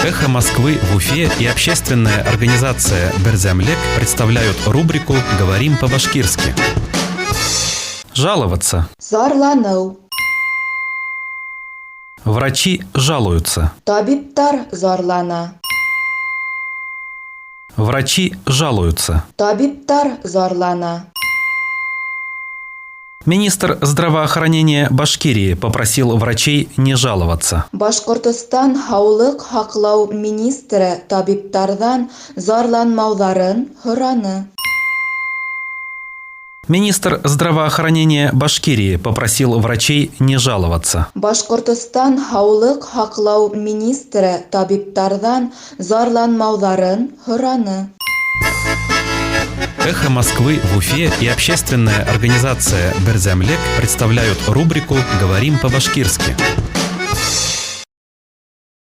«Эхо Москвы» в Уфе и общественная организация «Берзямлек» представляют рубрику «Говорим по-башкирски». Жаловаться. Зарлану. Врачи жалуются. Табиптар зарлана. Врачи жалуются. Табиптар зарлана. Министр здравоохранения Башкирии попросил врачей не жаловаться. Башкортостан һаулык һаклау министры табиптардан зарланмауларын һораны. Министр здравоохранения Башкирии попросил врачей не жаловаться. Башкортостан һаулык һаклау министры табиптардан зарланмауларын һораны. «Эхо Москвы» в Уфе и общественная организация «Берзямлек» представляют рубрику «Говорим по-башкирски».